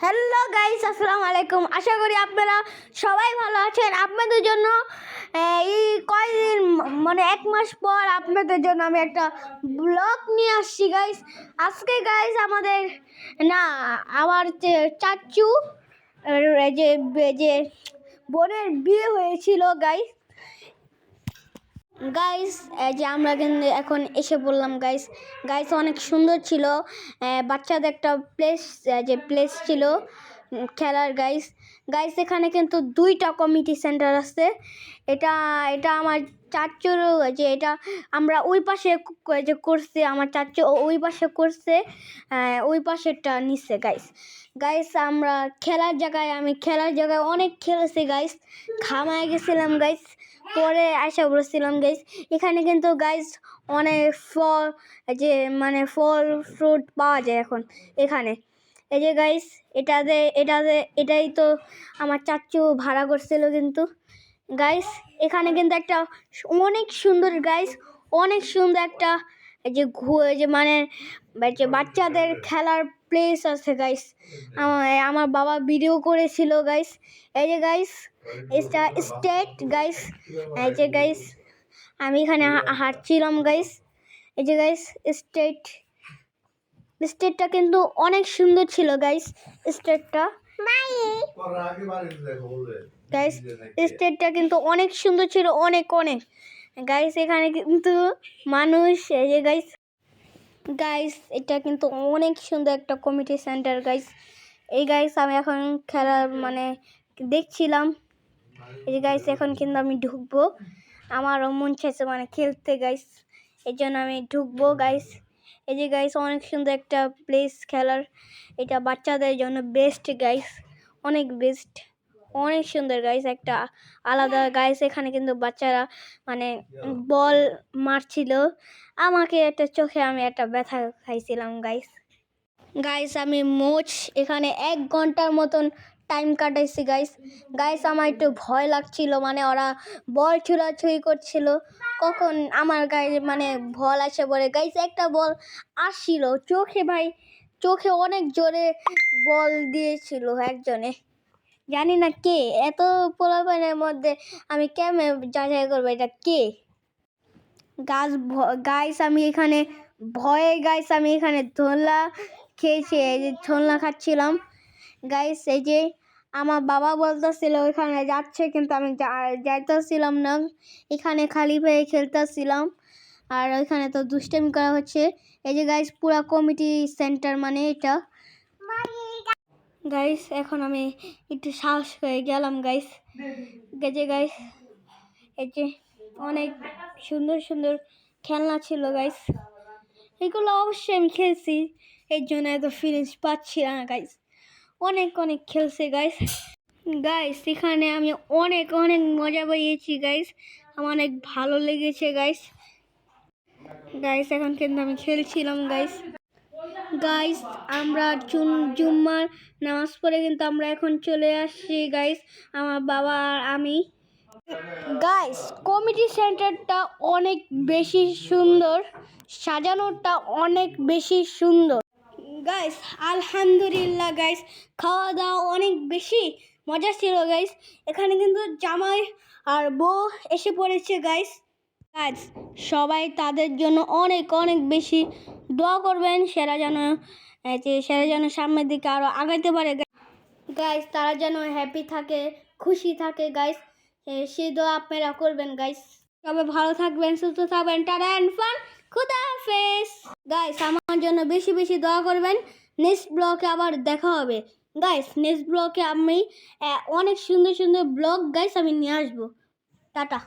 Hello guys, আসসালামু আলাইকুম। আশা করি আপনারা সবাই ভালো আছেন। আপনাদের জন্য এই কয়েকদিন মানে 1 মাস পর আপনাদের জন্য আমি একটা ব্লগ নিয়ে আসছি গাইস। আজকে গাইস আমাদের আমার চাচু যে যে বোনের বিয়ে হয়েছিল গাইস। গাইস যে আমরা কিন্তু এখন এসে বললাম গাইস। গাইস অনেক সুন্দর ছিল, বাচ্চাদের একটা প্লেস ছিল খেলার গাইস। গাইস এখানে কিন্তু 2টা কমিউনিটি সেন্টার আছে। এটা এটা আমার চাচুর, যে এটা আমরা ওই পাশে যে করছে, আমার চাচু ওই পাশে করছে, ওই পাশেরটা নিচ্ছে গাইস। গাইস আমরা আমি খেলার জায়গায় অনেক খেলেছি গাইস, ঘামায় গেছিলাম গাইস, পরে আশা বলছিলাম গাইস। এখানে কিন্তু গাইস অনেক ফল ফ্রুট পাওয়া যায় এখন এখানে। এই যে গাইস এটাই তো আমার চাচু ভাড়া করছিল কিন্তু গাইস। এখানে কিন্তু একটা অনেক সুন্দর গাইস, অনেক সুন্দর একটা যে বাচ্চাদের খেলার প্লেস আছে গাইস। আমার বাবা ভিডিও করেছিল গাইস। এই যে গাইস এটা স্টেট গাইস। এই যে গাইস আমি এখানে হাঁটছিলাম গাইস। এই যে গাইস স্টেটটা কিন্তু অনেক সুন্দর ছিল গাইস। স্টেটটা কিন্তু অনেক সুন্দর ছিল, অনেক গাইস। এখানে কিন্তু মানুষ, এই যে গাইস এটা কিন্তু অনেক সুন্দর একটা কমিউনিটি সেন্টার গাইস। এই গাইস আমি এখন খেলা দেখছিলাম। এই যে গাইস এখন কিন্তু আমি ঢুকবো, আমারও মন চাইছে খেলতে গাইস, এই জন্য আমি ঢুকবো গাইস। এই যে গাইস অনেক সুন্দর একটা প্লেস খেলার, এটা বাচ্চাদের জন্য বেস্ট গাইস, অনেক বেস্ট, অনেক সুন্দর গাইস, একটা আলাদা গাইস। এখানে কিন্তু বাচ্চারা বল মারছিল, আমাকে চোখে আমি একটা ব্যথা খাইছিলাম গাইস। আমি এখানে 1 ঘন্টার মতন টাইম কাটাইছি গাইস। আমার একটু ভয় লাগছিল, ওরা বল ছুঁড়াছুঁড়ি করছিল, কখন আমার গায়ে বল আসে পড়ে গাইস। একটা বল আসছিল চোখে অনেক জোরে বল দিয়েছিল একজনে, জানি না কে। এত পোলাপানের মধ্যে আমি কেমনে যাচাই করবো এটা কে গাইস। আমি এখানে ধোলা খেয়েছি, এই যে ধোলনা খাচ্ছিলাম গাইস। এই যে আমার বাবা বলতেছিল ওইখানে যাচ্ছে, কিন্তু আমি যাইতেছিলাম না, এখানে খালি পেয়ে খেলতেছিলাম, আর ওইখানে তো দুষ্টামি করা হচ্ছে। এই যে গাইস পুরা কমিটি সেন্টার এটা গাইস। এখন আমি একটু সাহস হয়ে গেলাম গাইস। এই যে অনেক সুন্দর সুন্দর খেলনা ছিল গাইস, এগুলো অবশ্যই আমি খেলছি, এর জন্য এত ফিলিংস পাচ্ছি না গাইস। অনেক খেলছে গাইস। এখানে আমি অনেক মজা পেয়েছি গাইস, আমার অনেক ভালো লেগেছে গাইস। এখন কিন্তু আমি খেলছিলাম গাইস। আমরা জুম্মার নামাজ পড়ে কিন্তু আমরা এখন চলে আসছি গাইস, আমার বাবা আর আমি গাইস। কমিউনিটি সেন্টারটা অনেক বেশি সুন্দর, সাজানোটা অনেক বেশি সুন্দর গাইস। আলহামদুলিল্লাহ গাইস, খাওয়া দাওয়া অনেক বেশি মজা ছিল গাইস। এখানে কিন্তু জামাই আর বউ এসে পড়েছে গাইস। সবাই তাদের জন্য অনেক বেশি দোয়া করবেন, সেরা যেন সামনের দিকে আরো আগাইতে পারে গাইস, তারা যেন হ্যাপি থাকে, খুশি থাকে গাইস, সেই দোয়া আপনারা করবেন গাইস। সবাই ভালো থাকবেন, সুস্থ থাকবেন, টাটা এন্ড ফান, খুদা হাফেজ গাইস। আমার জন্য বেশি দোয়া করবেন। নেক্সট ব্লগে আবার দেখা হবে গাইস। নেক্সট ব্লগে আমি অনেক সুন্দর ব্লগ গাইস আমি নিয়ে আসবো। টাটা।